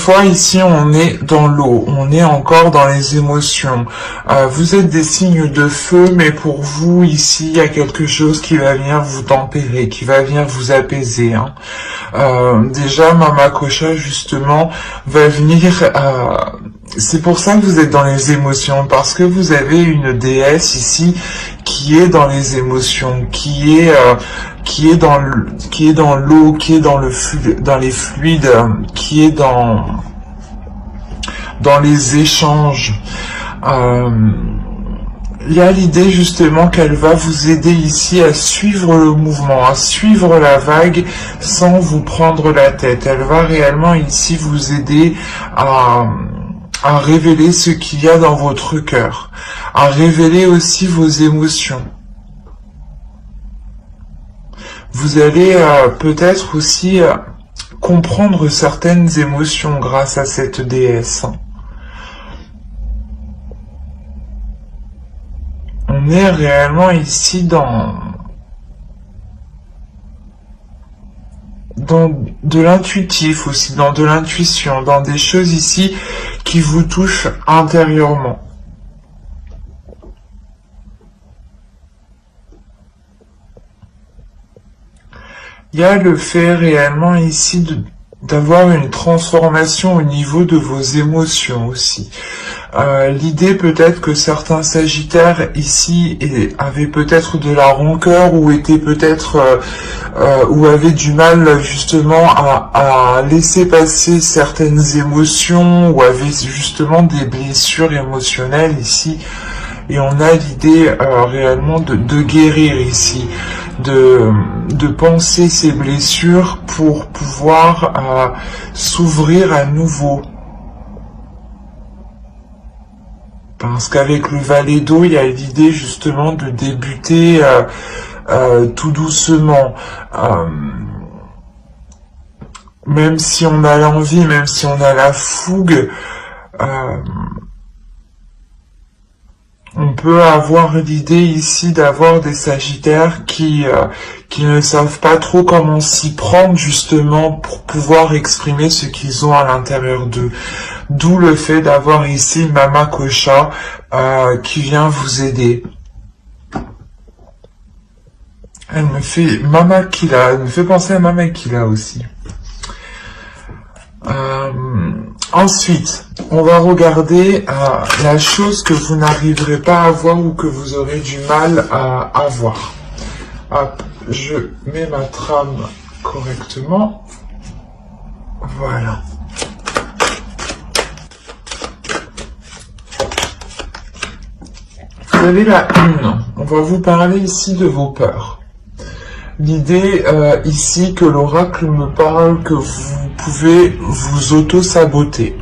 fois ici on est dans l'eau, on est encore dans les émotions. Vous êtes des signes de feu, mais pour vous ici il y a quelque chose qui va venir vous tempérer, qui va venir vous apaiser. Hein. Déjà Mama Kosha justement va venir. C'est pour ça que vous êtes dans les émotions, parce que vous avez une déesse ici qui est dans les émotions, qui est dans l'eau, qui est dans dans les fluides, qui est dans les échanges. Il y a l'idée justement qu'elle va vous aider ici à suivre le mouvement, à suivre la vague sans vous prendre la tête. Elle va réellement ici vous aider à révéler ce qu'il y a dans votre cœur, à révéler aussi vos émotions. Vous allez peut-être aussi comprendre certaines émotions grâce à cette déesse. On est réellement ici dans de l'intuitif aussi, dans de l'intuition, dans des choses ici qui vous touchent intérieurement. Il y a le fait réellement ici d'avoir une transformation au niveau de vos émotions aussi. L'idée peut-être que certains sagittaires ici avaient peut-être de la rancœur ou étaient peut-être ou avaient du mal justement à laisser passer certaines émotions ou avaient justement des blessures émotionnelles ici. Et on a l'idée réellement de guérir ici, de penser ces blessures pour pouvoir s'ouvrir à nouveau. Parce qu'avec le valet d'eau, il y a l'idée justement de débuter tout doucement. Même si on a l'envie, même si on a la fougue, on peut avoir l'idée ici d'avoir des sagittaires qui ne savent pas trop comment s'y prendre justement pour pouvoir exprimer ce qu'ils ont à l'intérieur d'eux. D'où le fait d'avoir ici Mama Kosha qui vient vous aider. Elle me fait Mama Kila, elle me fait penser à Mama Kila aussi. Ensuite, on va regarder la chose que vous n'arriverez pas à voir ou que vous aurez du mal à voir. Hop, je mets ma trame correctement. Voilà. Vous avez la 1. On va vous parler ici de vos peurs. L'idée ici que l'oracle me parle que vous pouvez vous auto-saboter.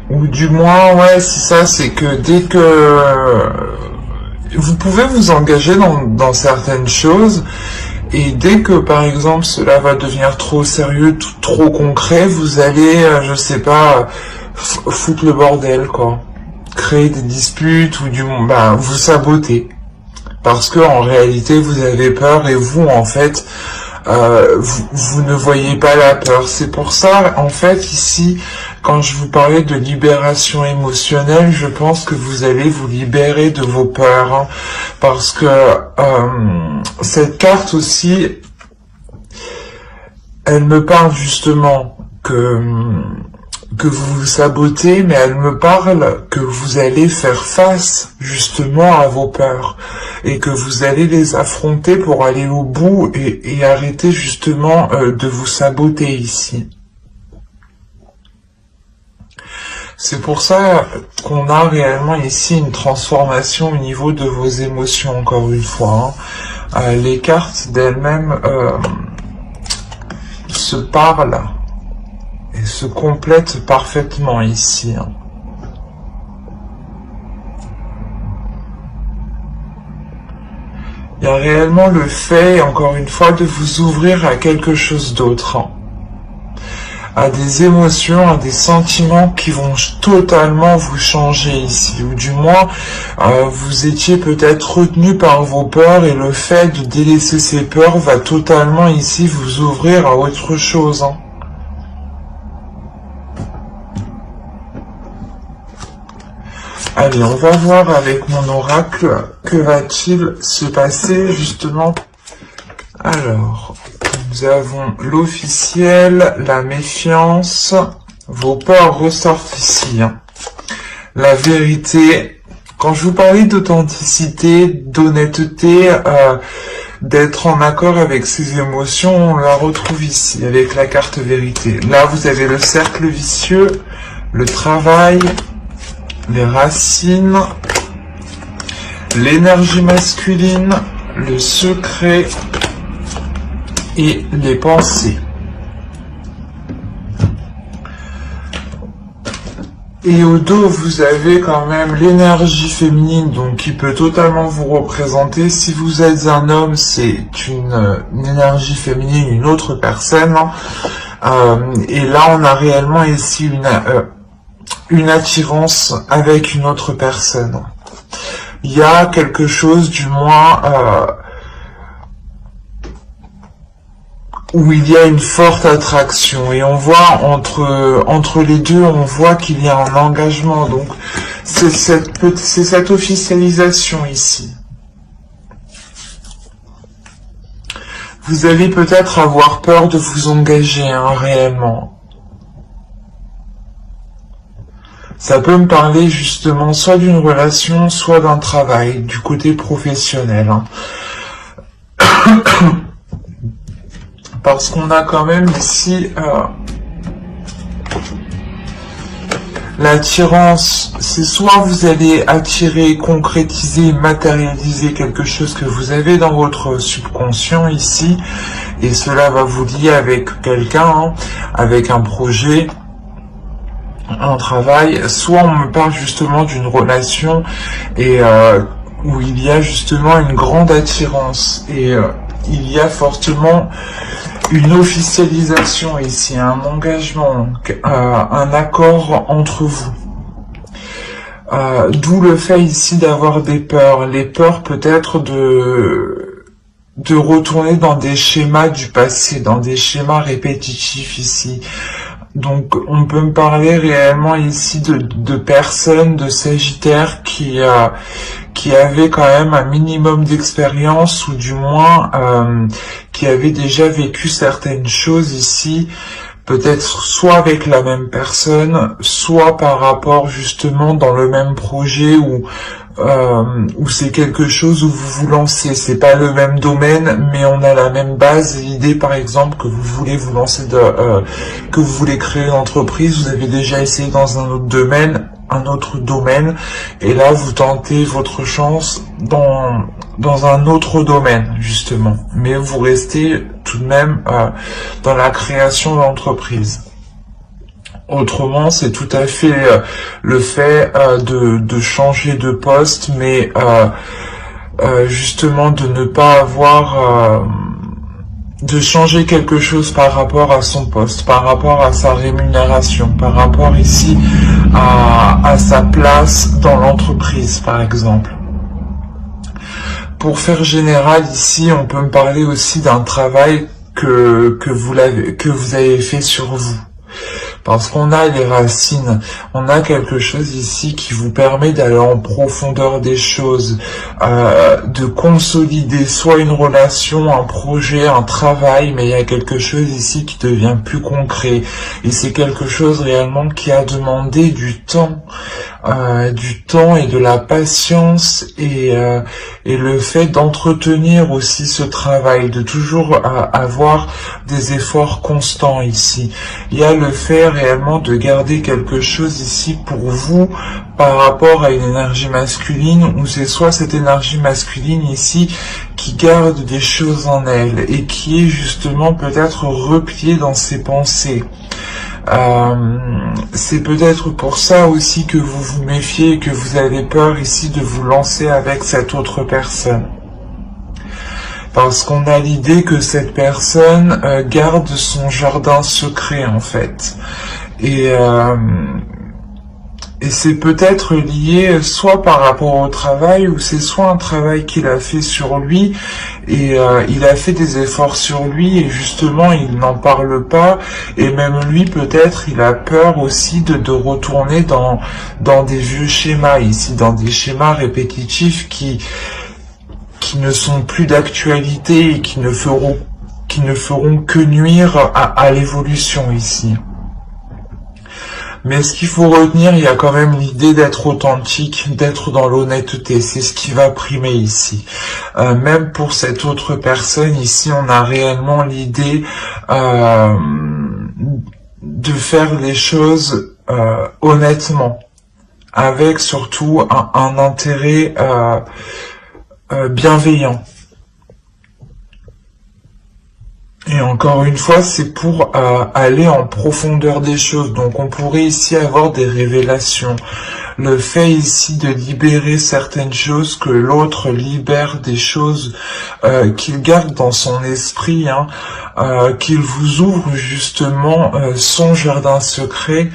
Ou du moins, ouais, c'est ça, c'est que dès que... vous pouvez vous engager dans certaines choses, et dès que, par exemple, cela va devenir trop sérieux, trop concret, vous allez, je sais pas, foutre le bordel, quoi. Créer des disputes, ou du moins, vous saboter. Parce que en réalité, vous avez peur, et vous, en fait, vous ne voyez pas la peur. C'est pour ça, en fait, ici, quand je vous parlais de libération émotionnelle, je pense que vous allez vous libérer de vos peurs. Hein, parce que cette carte aussi, elle me parle justement que vous vous sabotez, mais elle me parle que vous allez faire face justement à vos peurs et que vous allez les affronter pour aller au bout et arrêter justement de vous saboter ici. C'est pour ça qu'on a réellement ici une transformation au niveau de vos émotions, encore une fois. Hein. Les cartes d'elles-mêmes se parlent et se complètent parfaitement ici. Hein. Il y a réellement le fait, encore une fois, de vous ouvrir à quelque chose d'autre. Hein. à des émotions, à des sentiments qui vont totalement vous changer ici, ou du moins vous étiez peut-être retenu par vos peurs et le fait de délaisser ces peurs va totalement ici vous ouvrir à autre chose. Hein. Allez, on va voir avec mon oracle que va-t-il se passer justement. Alors, nous avons l'officiel, la méfiance, vos peurs ressortent ici. Hein. La vérité, quand je vous parlais d'authenticité, d'honnêteté, d'être en accord avec ses émotions, on la retrouve ici avec la carte vérité. Là, vous avez le cercle vicieux, le travail, les racines, l'énergie masculine, le secret et les pensées. Et au dos, vous avez quand même l'énergie féminine, donc qui peut totalement vous représenter. Si vous êtes un homme, c'est une énergie féminine, une autre personne. Et là, on a réellement ici une attirance avec une autre personne. Il y a quelque chose, du moins, où il y a une forte attraction. Et on voit entre les deux, on voit qu'il y a un engagement. Donc, c'est cette officialisation ici. Vous allez peut-être avoir peur de vous engager, hein, réellement. Ça peut me parler justement soit d'une relation, soit d'un travail, du côté professionnel. Hein. Parce qu'on a quand même ici l'attirance. C'est soit vous allez attirer, concrétiser, matérialiser quelque chose que vous avez dans votre subconscient ici, et cela va vous lier avec quelqu'un, hein, avec un projet, un travail, soit on me parle justement d'une relation et où il y a justement une grande attirance et il y a fortement une officialisation ici, un engagement, un accord entre vous. D'où le fait ici d'avoir des peurs, les peurs peut-être de retourner dans des schémas du passé, dans des schémas répétitifs ici. Donc, on peut me parler réellement ici de personnes, de Sagittaires qui avaient quand même un minimum d'expérience ou du moins qui avaient déjà vécu certaines choses ici, peut-être soit avec la même personne, soit par rapport justement dans le même projet où c'est quelque chose où vous vous lancez. C'est pas le même domaine, mais on a la même base. L'idée, par exemple, que vous voulez vous lancer que vous voulez créer une entreprise, vous avez déjà essayé dans un autre domaine, et là vous tentez votre chance dans un autre domaine justement, mais vous restez tout de même dans la création d'entreprise. Autrement, c'est tout à fait le fait de changer de poste, mais justement de ne pas avoir de changer quelque chose par rapport à son poste, par rapport à sa rémunération, par rapport ici à sa place dans l'entreprise, par exemple. Pour faire général ici, on peut me parler aussi d'un travail que vous avez fait sur vous. Parce qu'on a les racines, on a quelque chose ici qui vous permet d'aller en profondeur des choses, de consolider soit une relation, un projet, un travail, mais il y a quelque chose ici qui devient plus concret. Et c'est quelque chose réellement qui a demandé du temps et de la patience et le fait d'entretenir aussi ce travail, de toujours avoir des efforts constants ici. Il y a le fait réellement de garder quelque chose ici pour vous par rapport à une énergie masculine, ou c'est soit cette énergie masculine ici qui garde des choses en elle et qui est justement peut-être repliée dans ses pensées. C'est peut-être pour ça aussi que vous vous méfiez et que vous avez peur ici de vous lancer avec cette autre personne. parce qu'on a l'idée que cette personne garde son jardin secret en fait. Et c'est peut-être lié soit par rapport au travail, ou c'est soit un travail qu'il a fait sur lui, et il a fait des efforts sur lui, et justement il n'en parle pas, et même lui peut-être il a peur aussi de retourner dans des vieux schémas ici, dans des schémas répétitifs qui ne sont plus d'actualité et qui ne feront que nuire à l'évolution ici. Mais ce qu'il faut retenir, il y a quand même l'idée d'être authentique, d'être dans l'honnêteté. C'est ce qui va primer ici. Même pour cette autre personne, ici, on a réellement l'idée de faire les choses honnêtement, avec surtout un intérêt bienveillant. Et encore une fois, c'est pour aller en profondeur des choses. Donc on pourrait ici avoir des révélations. Le fait ici de libérer certaines choses, que l'autre libère des choses qu'il garde dans son esprit, hein, qu'il vous ouvre justement son jardin secret.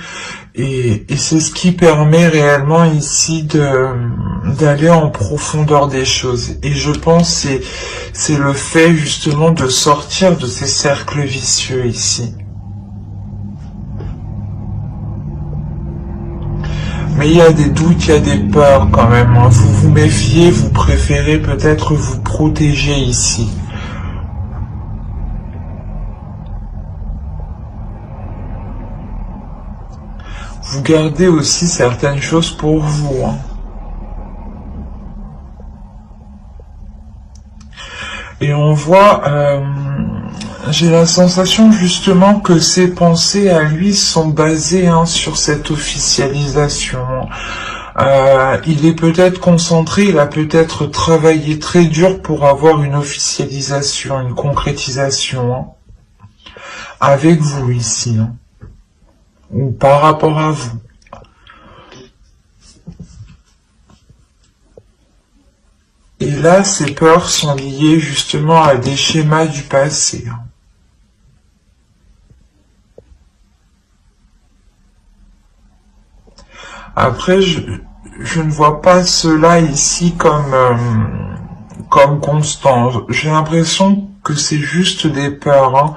Et c'est ce qui permet réellement ici d'aller en profondeur des choses. Et je pense que c'est le fait justement de sortir de ces cercles vicieux ici. Mais il y a des doutes, il y a des peurs quand même. Hein. Vous vous méfiez, vous préférez peut-être vous protéger ici. Vous gardez aussi certaines choses pour vous. Hein. Et on voit, j'ai la sensation justement que ses pensées à lui sont basées sur cette officialisation. Il est peut-être concentré, il a peut-être travaillé très dur pour avoir une officialisation, une concrétisation avec vous ici. Hein. Ou par rapport à vous. Et là, ces peurs sont liées justement à des schémas du passé. Après, je ne vois pas cela ici comme constant. J'ai l'impression que c'est juste des peurs.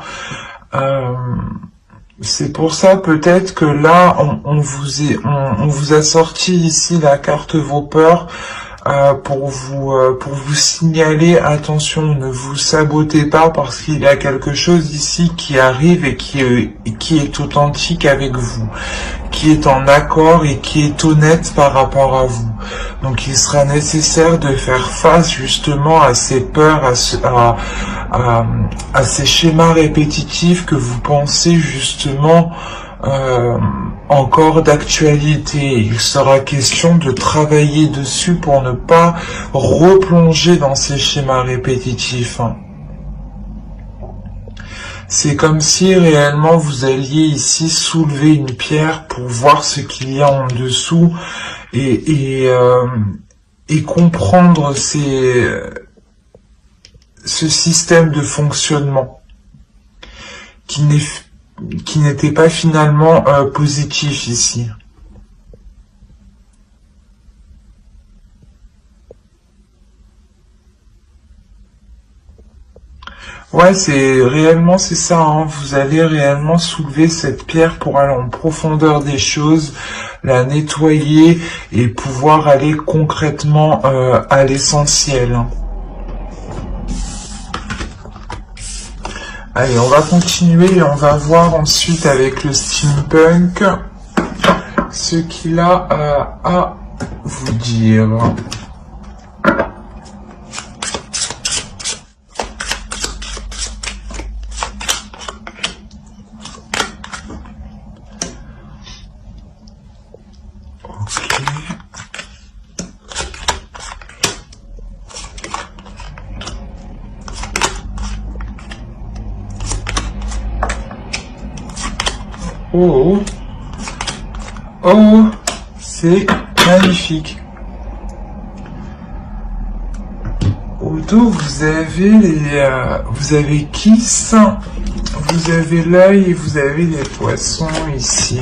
C'est pour ça peut-être que là, on vous a sorti ici la carte vos peurs pour vous signaler, attention, ne vous sabotez pas parce qu'il y a quelque chose ici qui arrive et qui est authentique avec vous, qui est en accord et qui est honnête par rapport à vous. Donc il sera nécessaire de faire face justement à ces peurs, à ces schémas répétitifs que vous pensez justement encore d'actualité. Il sera question de travailler dessus pour ne pas replonger dans ces schémas répétitifs. C'est comme si réellement vous alliez ici soulever une pierre pour voir ce qu'il y a en dessous et comprendre ce système de fonctionnement qui n'était pas finalement positif ici. Ouais, c'est ça, hein. Vous allez réellement soulever cette pierre pour aller en profondeur des choses, la nettoyer et pouvoir aller concrètement à l'essentiel. Hein. Allez, on va continuer et on va voir ensuite avec le steampunk ce qu'il a à vous dire. Oh, oh, c'est magnifique. Oh au dos, vous avez Kiss, vous avez l'œil et vous avez les poissons ici.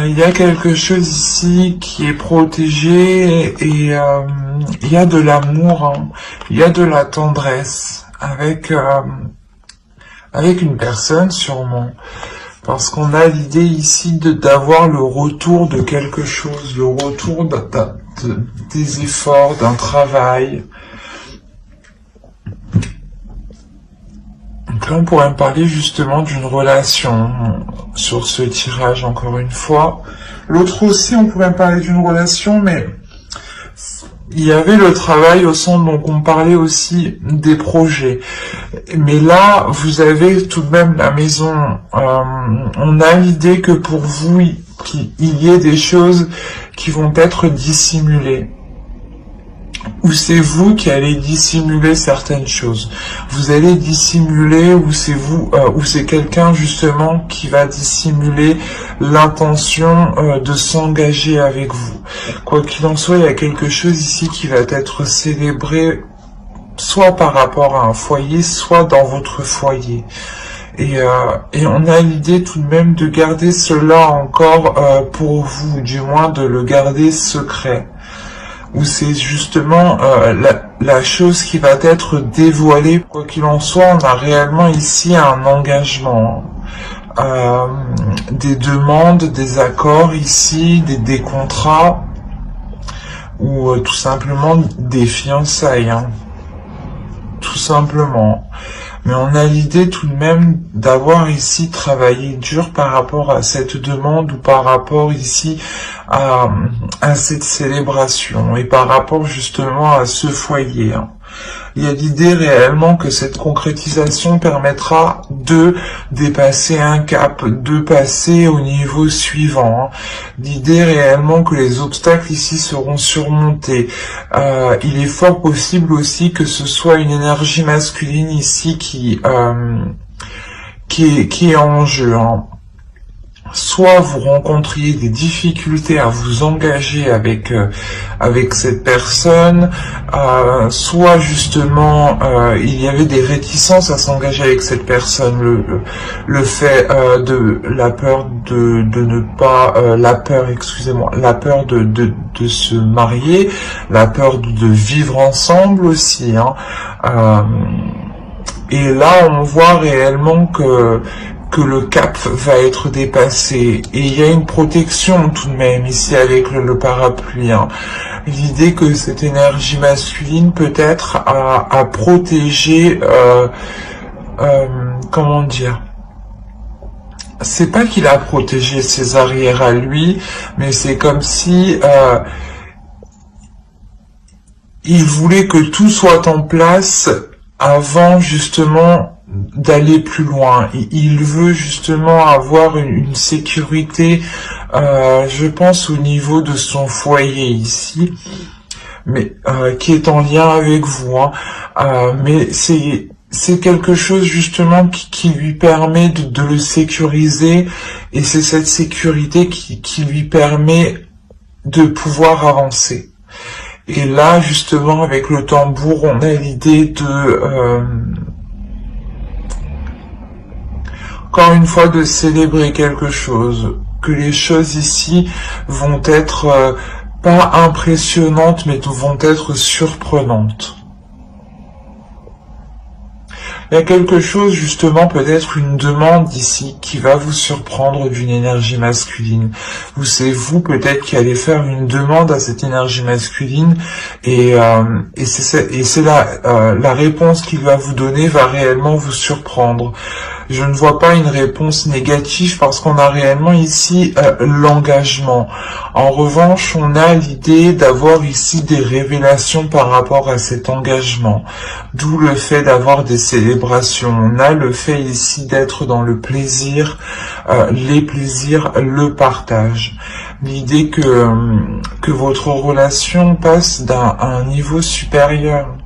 Il y a quelque chose ici qui est protégé et il y a de l'amour, hein. Il y a de la tendresse avec une personne sûrement. Parce qu'on a l'idée ici d'avoir le retour de quelque chose, le retour des efforts, d'un travail. Donc là, on pourrait me parler justement d'une relation sur ce tirage, encore une fois. L'autre aussi, on pourrait me parler d'une relation, mais il y avait le travail au centre, donc on parlait aussi des projets. Mais là, vous avez tout de même la maison. On a l'idée que pour vous, qu'il y ait des choses qui vont être dissimulées. Ou c'est vous qui allez dissimuler certaines choses. Vous allez dissimuler, ou c'est vous, ou c'est quelqu'un justement qui va dissimuler l'intention de s'engager avec vous. Quoi qu'il en soit, il y a quelque chose ici qui va être célébré, soit par rapport à un foyer, soit dans votre foyer. Et on a l'idée tout de même de garder cela encore pour vous, du moins de le garder secret. Où c'est justement la chose qui va être dévoilée. Quoi qu'il en soit, on a réellement ici un engagement, des demandes, des accords ici, des contrats, ou tout simplement des fiançailles, hein. Tout simplement. Mais on a l'idée tout de même d'avoir ici travaillé dur par rapport à cette demande ou par rapport ici à cette célébration et par rapport justement à ce foyer, hein. Il y a l'idée réellement que cette concrétisation permettra de dépasser un cap, de passer au niveau suivant, hein. L'idée réellement que les obstacles ici seront surmontés. Il est fort possible aussi que ce soit une énergie masculine ici qui est en jeu, hein. Soit vous rencontriez des difficultés à vous engager avec cette personne, soit justement il y avait des réticences à s'engager avec cette personne, le fait de la peur de ne pas la peur de se marier, la peur de vivre ensemble aussi, hein. Et là on voit réellement que le cap va être dépassé. Et il y a une protection tout de même ici avec le parapluie, hein. L'idée que cette énergie masculine peut-être à protéger, comment dire, c'est pas qu'il a protégé ses arrières à lui, mais c'est comme si il voulait que tout soit en place avant justement d'aller plus loin. Il veut justement avoir une sécurité, je pense au niveau de son foyer ici, mais qui est en lien avec vous, hein. Mais c'est quelque chose justement qui lui permet de le sécuriser, et c'est cette sécurité qui lui permet de pouvoir avancer. Et là justement avec le tambour, on a l'idée de encore une fois de célébrer quelque chose, que les choses ici vont être pas impressionnantes, mais vont être surprenantes. Il y a quelque chose, justement, peut-être une demande ici qui va vous surprendre d'une énergie masculine. Ou c'est vous peut-être qui allez faire une demande à cette énergie masculine, et c'est la réponse qu'il va vous donner va réellement vous surprendre. Je ne vois pas une réponse négative parce qu'on a réellement ici l'engagement. En revanche, on a l'idée d'avoir ici des révélations par rapport à cet engagement. D'où le fait d'avoir des célébrations. On a le fait ici d'être dans le plaisir, les plaisirs, le partage. L'idée que votre relation passe à un niveau supérieur.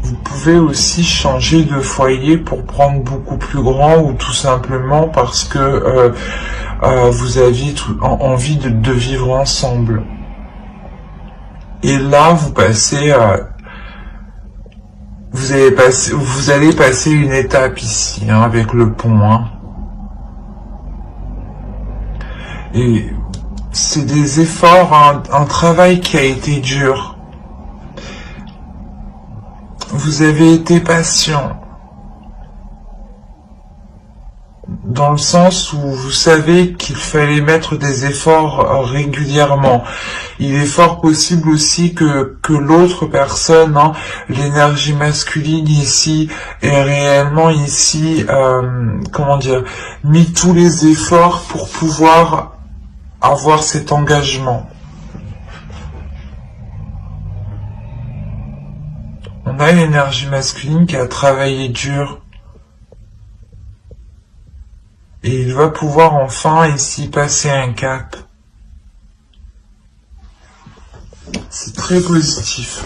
Vous pouvez aussi changer de foyer pour prendre beaucoup plus grand, ou tout simplement parce que vous aviez envie de vivre ensemble. Et là, vous passez, vous allez passer une étape ici, hein, avec le pont, hein. Et c'est des efforts, un travail qui a été dur. Vous avez été patient. Dans le sens où vous savez qu'il fallait mettre des efforts régulièrement. Il est fort possible aussi que l'autre personne, hein, l'énergie masculine ici, est réellement ici, comment dire, mis tous les efforts pour pouvoir avoir cet engagement. On a l'énergie masculine qui a travaillé dur. Et il va pouvoir enfin ici passer un cap. C'est très positif.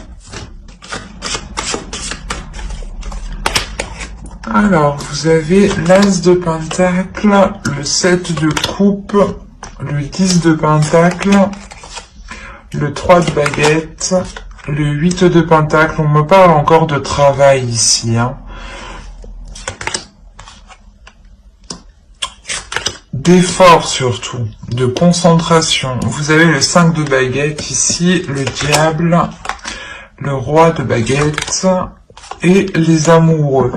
Alors, vous avez l'As de Pentacle, le 7 de Coupe, le 10 de Pentacle, le 3 de Baguette, le 8 de Pentacle. On me parle encore de travail ici, hein. D'effort surtout, de concentration. Vous avez le 5 de baguette ici, le diable, le roi de baguette et les amoureux.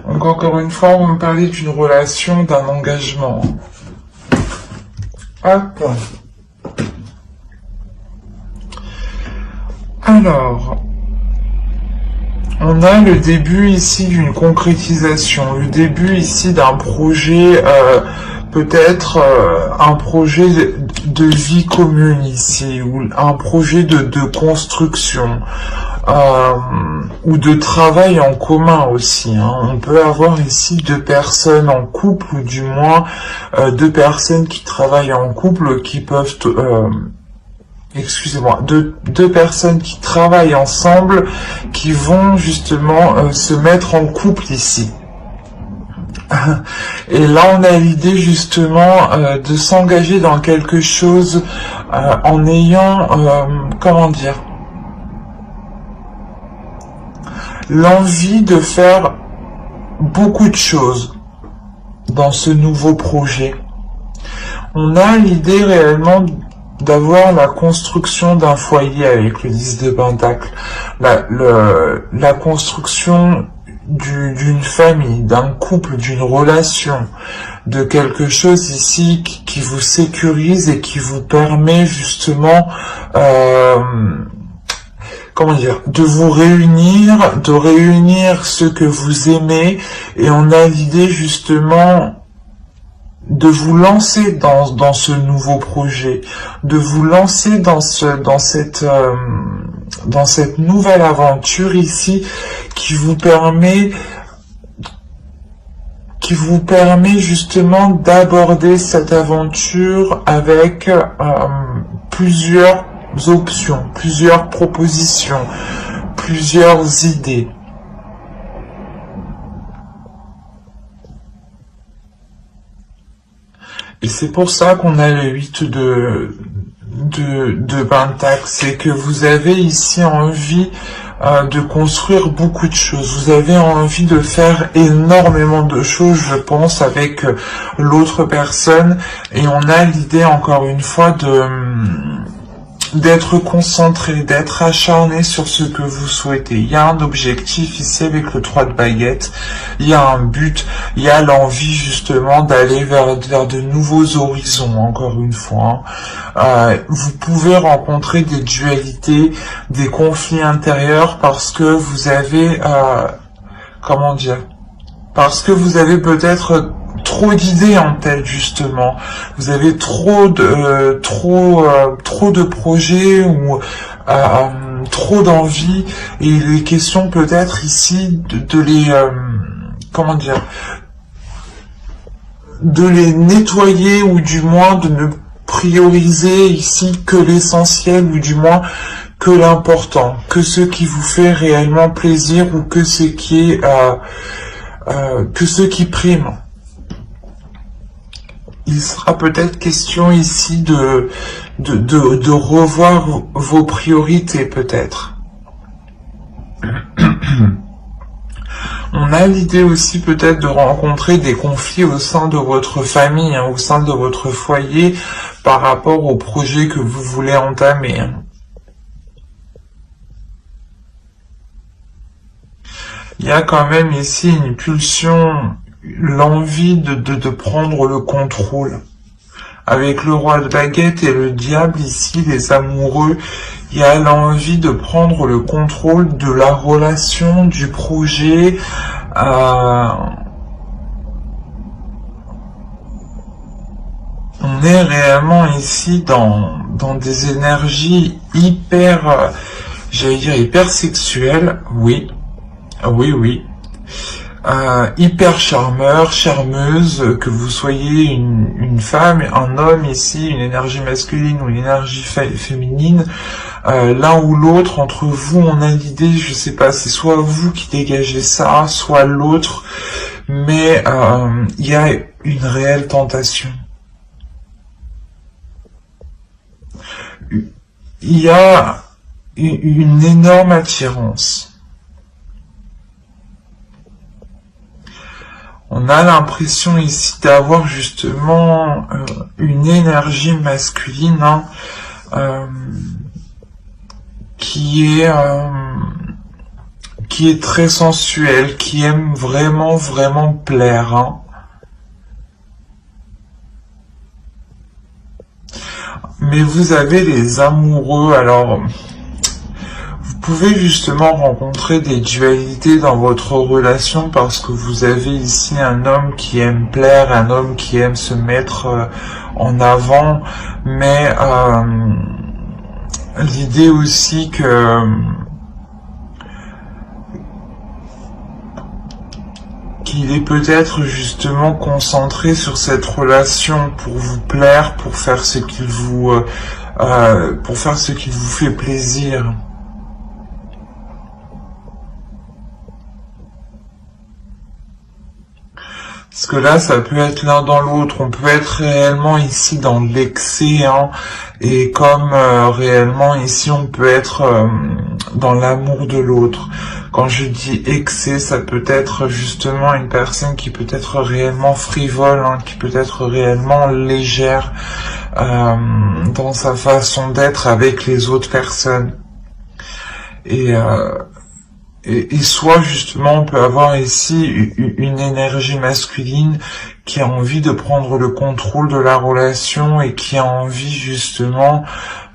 Donc encore une fois, on me parlait d'une relation, d'un engagement. Hop. Alors, on a le début ici d'une concrétisation, le début ici d'un projet, peut-être un projet de vie commune ici, ou un projet de construction, ou de travail en commun aussi, hein. On peut avoir ici deux personnes en couple, ou du moins deux personnes qui travaillent en couple, qui peuvent... excusez-moi, deux personnes qui travaillent ensemble, qui vont justement se mettre en couple ici. Et là, on a l'idée justement de s'engager dans quelque chose en ayant, comment dire, l'envie de faire beaucoup de choses dans ce nouveau projet. On a l'idée réellement d'avoir la construction d'un foyer avec le 10 de Pentacle, la construction d'une famille, d'un couple, d'une relation, de quelque chose ici qui vous sécurise et qui vous permet justement, comment dire, de vous réunir, de réunir ceux que vous aimez, et on a l'idée justement de vous lancer dans ce nouveau projet, de vous lancer dans cette nouvelle aventure ici qui vous permet justement d'aborder cette aventure avec plusieurs options, plusieurs propositions, plusieurs idées. Et c'est pour ça qu'on a le 8 de Pentacle, c'est que vous avez ici envie de construire beaucoup de choses, vous avez envie de faire énormément de choses, je pense, avec l'autre personne, et on a l'idée encore une fois d'être concentré, d'être acharné sur ce que vous souhaitez. Il y a un objectif ici avec le 3 de baguette, il y a un but, il y a l'envie justement d'aller vers de nouveaux horizons, encore une fois. Vous pouvez rencontrer des dualités, des conflits intérieurs parce que vous avez, comment dire, parce que vous avez peut-être trop d'idées en tête justement, vous avez trop de projets ou trop d'envie, et il est question peut-être ici de les comment dire, de les nettoyer, ou du moins de ne prioriser ici que l'essentiel, ou du moins que l'important, que ce qui vous fait réellement plaisir, ou que ce qui est que ce qui prime. Il sera peut-être question ici de revoir vos priorités peut-être. On a l'idée aussi peut-être de rencontrer des conflits au sein de votre famille, hein, au sein de votre foyer, par rapport au projet que vous voulez entamer. Il y a quand même ici une pulsion, l'envie de prendre le contrôle. Avec le roi de baguette et le diable ici, les amoureux, il y a l'envie de prendre le contrôle de la relation, du projet. On est réellement ici dans des énergies hyper, j'allais dire hyper sexuelles, oui, oui, oui. Hyper charmeur, charmeuse, que vous soyez une femme, un homme ici, une énergie masculine ou une énergie féminine, l'un ou l'autre, entre vous, on a l'idée, je sais pas, c'est soit vous qui dégagez ça, soit l'autre, mais il y a une réelle tentation. Il y a une énorme attirance. On a l'impression ici d'avoir justement une énergie masculine, hein, qui est très sensuelle, qui aime vraiment, vraiment plaire. Hein. Mais vous avez les amoureux, alors vous pouvez justement rencontrer des dualités dans votre relation parce que vous avez ici un homme qui aime plaire, un homme qui aime se mettre en avant, mais l'idée aussi qu'il est peut-être justement concentré sur cette relation pour vous plaire, pour faire ce qu'il vous fait plaisir. Parce que là, ça peut être l'un dans l'autre. On peut être réellement ici dans l'excès, hein, et comme réellement ici, on peut être dans l'amour de l'autre. Quand je dis excès, ça peut être justement une personne qui peut être réellement frivole, hein, qui peut être réellement légère dans sa façon d'être avec les autres personnes. Et soit justement on peut avoir ici une énergie masculine qui a envie de prendre le contrôle de la relation et qui a envie justement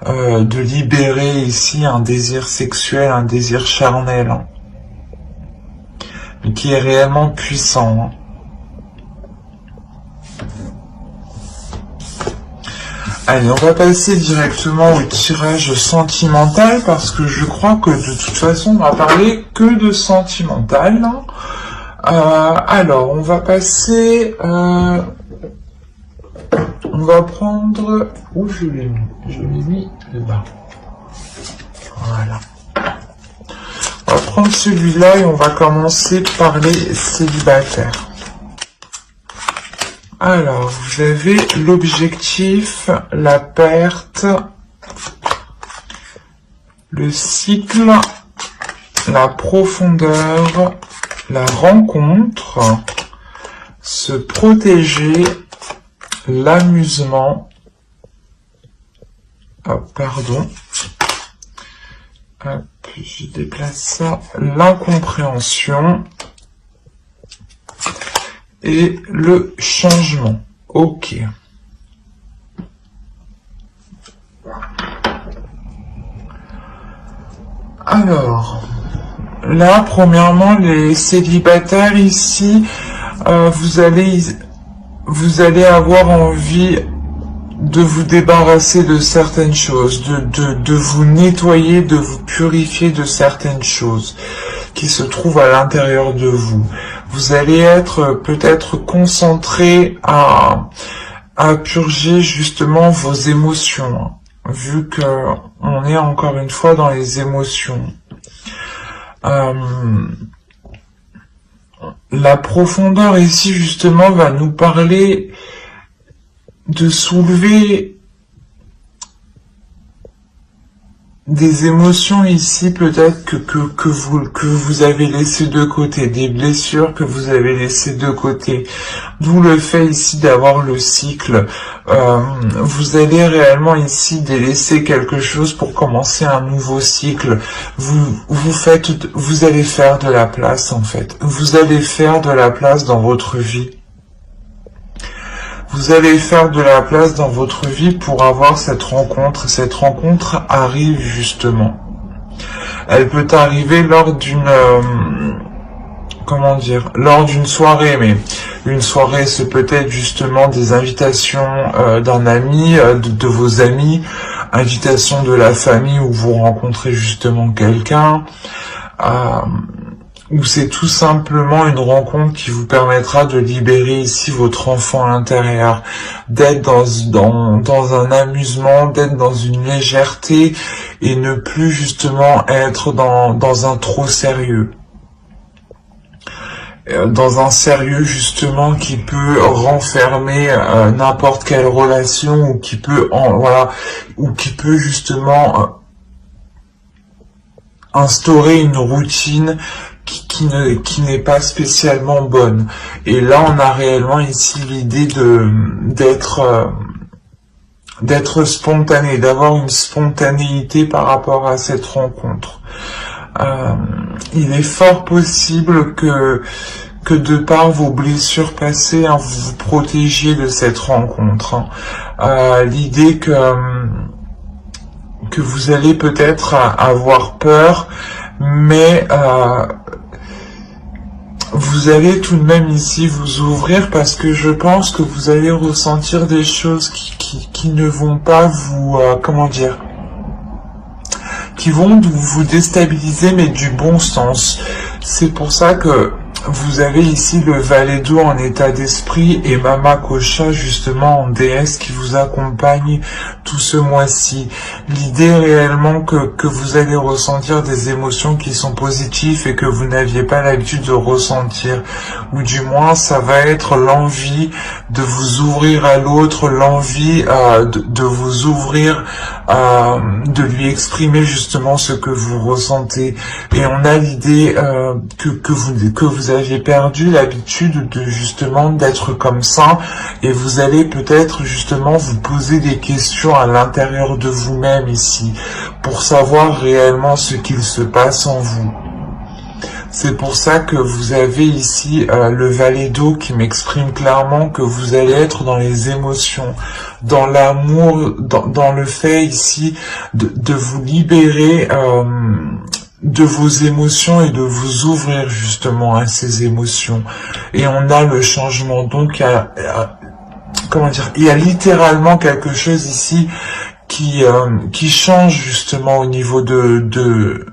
de libérer ici un désir sexuel, un désir charnel, hein, mais qui est réellement puissant. Hein. Allez, on va passer directement au tirage sentimental parce que je crois que de toute façon on va parler que de sentimental. Alors, on va passer... on va prendre... Où je l'ai mis? Je l'ai mis là. Voilà. On va prendre celui-là et on va commencer par les célibataires. Alors, vous avez l'objectif, la perte, le cycle, la profondeur, la rencontre, se protéger, l'amusement, pardon, hop, je déplace ça, l'incompréhension, et le changement. Ok. Alors, là, premièrement, les célibataires ici, vous allez avoir envie de vous débarrasser de certaines choses, de vous nettoyer, de vous purifier de certaines choses qui se trouvent à l'intérieur de vous. Vous allez être peut-être concentré à purger justement vos émotions, vu que on est encore une fois dans les émotions. La profondeur ici justement va nous parler de soulever des émotions ici peut-être que vous avez laissé de côté, des blessures que vous avez laissées de côté. D'où le fait ici d'avoir le cycle. Vous allez réellement ici délaisser quelque chose pour commencer un nouveau cycle. Vous allez faire de la place en fait. Vous allez faire de la place dans votre vie. Vous allez faire de la place dans votre vie pour avoir cette rencontre. Cette rencontre arrive justement. Elle peut arriver lors d'une... comment dire, lors d'une soirée, mais une soirée, c'est peut-être justement des invitations d'un ami, de vos amis, invitations de la famille où vous rencontrez justement quelqu'un, ou c'est tout simplement une rencontre qui vous permettra de libérer ici votre enfant à l'intérieur, d'être dans un amusement, d'être dans une légèreté et ne plus justement être dans un trop sérieux. Dans un sérieux justement qui peut renfermer n'importe quelle relation ou qui peut justement instaurer une routine qui n'est pas spécialement bonne. Et là on a réellement ici l'idée d'être spontané, d'avoir une spontanéité par rapport à cette rencontre. Il est fort possible que de par vos blessures passées, vous vous protégiez de cette rencontre. L'idée que vous allez peut-être avoir peur, mais vous allez tout de même ici vous ouvrir parce que je pense que vous allez ressentir des choses qui ne vont pas vous, qui vont vous déstabiliser, mais du bon sens. C'est pour ça que vous avez ici le valet d'eau en état d'esprit et Mama Kocha justement en déesse qui vous accompagne tout ce mois-ci. L'idée réellement que vous allez ressentir des émotions qui sont positives et que vous n'aviez pas l'habitude de ressentir. Ou du moins ça va être l'envie de vous ouvrir à l'autre, l'envie de vous ouvrir, de lui exprimer justement ce que vous ressentez. Et on a l'idée que vous avez perdu l'habitude de justement d'être comme ça et vous allez peut-être justement vous poser des questions à l'intérieur de vous-même ici pour savoir réellement ce qu'il se passe en vous. C'est pour ça que vous avez ici le valet d'eau qui m'exprime clairement que vous allez être dans les émotions, dans l'amour, dans le fait ici de vous libérer de vos émotions et de vous ouvrir justement à ces émotions. Et on a le changement, donc il y a littéralement quelque chose ici qui change justement au niveau de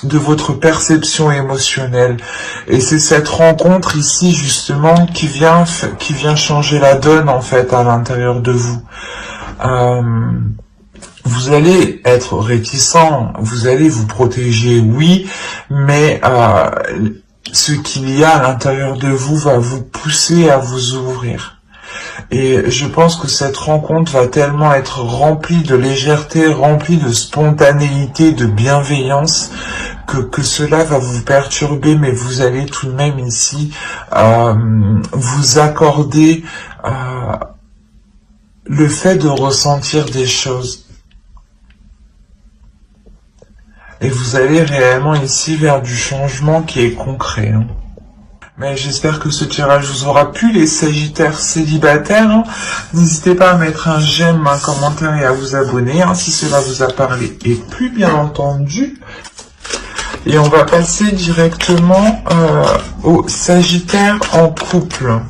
votre perception émotionnelle. Et c'est cette rencontre ici justement qui vient changer la donne en fait à l'intérieur de vous. Vous allez être réticent, vous allez vous protéger, oui, mais ce qu'il y a à l'intérieur de vous va vous pousser à vous ouvrir. Et je pense que cette rencontre va tellement être remplie de légèreté, remplie de spontanéité, de bienveillance, que cela va vous perturber, mais vous allez tout de même ici vous accorder le fait de ressentir des choses. Et vous allez réellement ici vers du changement qui est concret. Mais j'espère que ce tirage vous aura plu, les Sagittaires célibataires. N'hésitez pas à mettre un j'aime, un commentaire et à vous abonner si cela vous a parlé. Et plus bien entendu. Et on va passer directement aux Sagittaires en couple.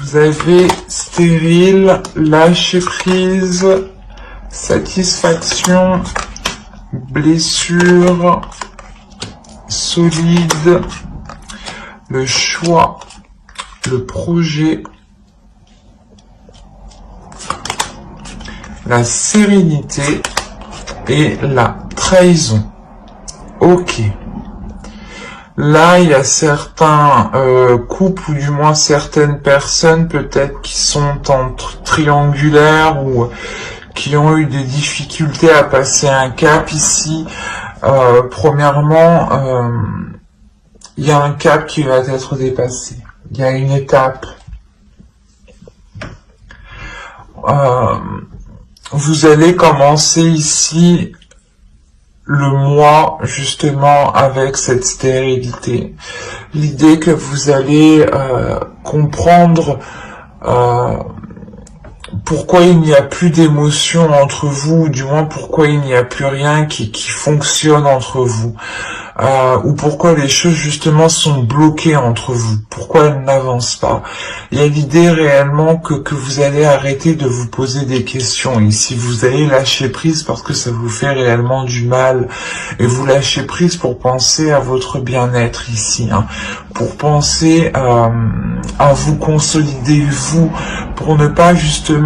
Vous avez stérile, lâcher prise, satisfaction, blessure, solide, le choix, le projet, la sérénité et la trahison. Ok. Là, il y a certains couples, ou du moins certaines personnes peut-être qui sont en triangulaire ou qui ont eu des difficultés à passer un cap ici. Premièrement, il y a un cap qui va être dépassé. Il y a une étape. Vous allez commencer ici le mois justement avec cette stérilité. L'idée que vous allez comprendre pourquoi il n'y a plus d'émotion entre vous, ou du moins pourquoi il n'y a plus rien qui fonctionne entre vous, ou pourquoi les choses justement sont bloquées entre vous, pourquoi elles n'avancent pas. Il y a l'idée réellement que vous allez arrêter de vous poser des questions ici, vous allez lâcher prise parce que ça vous fait réellement du mal, et vous lâchez prise pour penser à votre bien-être ici, hein, pour penser à vous consolider vous, pour ne pas justement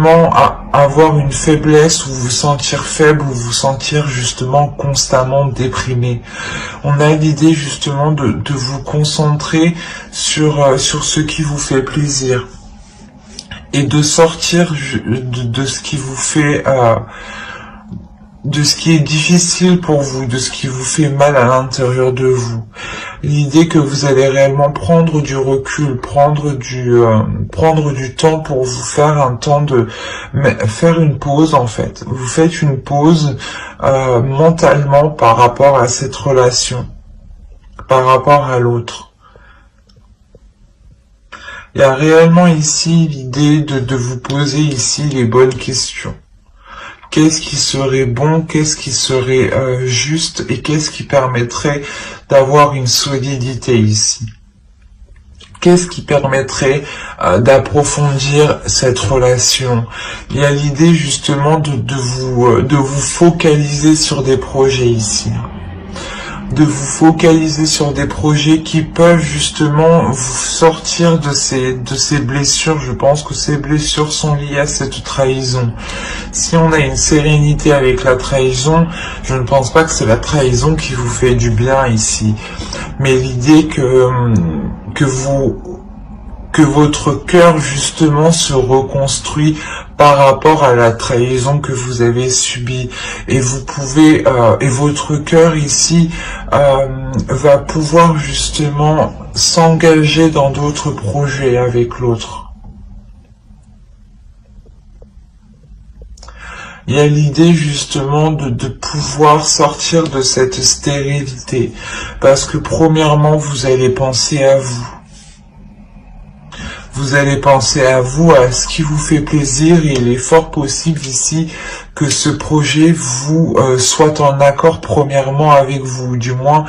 avoir une faiblesse ou vous sentir faible ou vous sentir justement constamment déprimé. On a l'idée justement de vous concentrer sur ce qui vous fait plaisir et de sortir de ce qui vous fait de ce qui est difficile pour vous, de ce qui vous fait mal à l'intérieur de vous. L'idée que vous allez réellement prendre du recul, prendre du temps pour vous faire un temps de faire une pause en fait. Vous faites une pause mentalement par rapport à cette relation, par rapport à l'autre. Il y a réellement ici l'idée de vous poser ici les bonnes questions. Qu'est-ce qui serait bon, qu'est-ce qui serait juste et qu'est-ce qui permettrait d'avoir une solidité ici? Qu'est-ce qui permettrait d'approfondir cette relation? Il y a l'idée justement de vous focaliser sur des projets ici. De vous focaliser sur des projets qui peuvent justement vous sortir de ces blessures. Je pense que ces blessures sont liées à cette trahison. Si on a une sérénité avec la trahison, je ne pense pas que c'est la trahison qui vous fait du bien ici. Mais l'idée que votre cœur justement se reconstruit par rapport à la trahison que vous avez subie, et vous pouvez et votre cœur ici va pouvoir justement s'engager dans d'autres projets avec l'autre. Il y a l'idée justement de pouvoir sortir de cette stérilité, parce que premièrement vous allez penser à vous. Vous allez penser à vous, à ce qui vous fait plaisir, et il est fort possible ici que ce projet vous soit en accord premièrement avec vous, du moins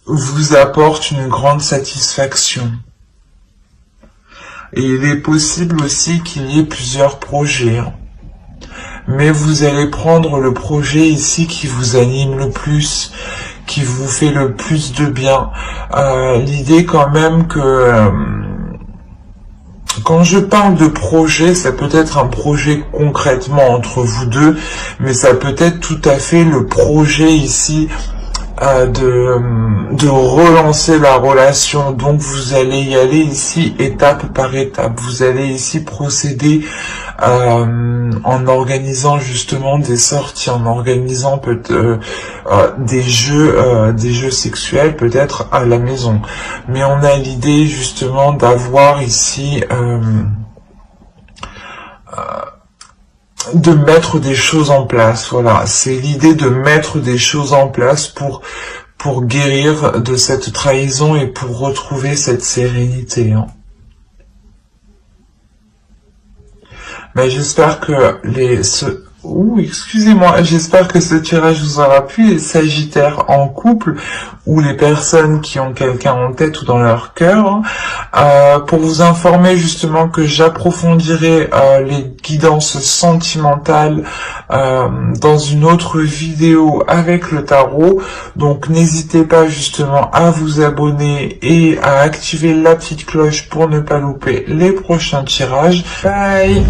vous apporte une grande satisfaction. Et il est possible aussi qu'il y ait plusieurs projets, hein. Mais vous allez prendre le projet ici qui vous anime le plus, qui vous fait le plus de bien. L'idée quand même que quand je parle de projet, ça peut être un projet concrètement entre vous deux, mais ça peut être tout à fait le projet ici de relancer la relation. Donc vous allez y aller ici étape par étape. Vous allez ici procéder en organisant justement des sorties, en organisant des jeux sexuels peut-être à la maison. Mais on a l'idée justement d'avoir ici de mettre des choses en place. Voilà, c'est l'idée de mettre des choses en place pour guérir de cette trahison et pour retrouver cette sérénité, hein. Mais j'espère que j'espère que ce tirage vous aura plu, les Sagittaires en couple ou les personnes qui ont quelqu'un en tête ou dans leur cœur. Pour vous informer justement que j'approfondirai les guidances sentimentales dans une autre vidéo avec le tarot. Donc n'hésitez pas justement à vous abonner et à activer la petite cloche pour ne pas louper les prochains tirages. Bye!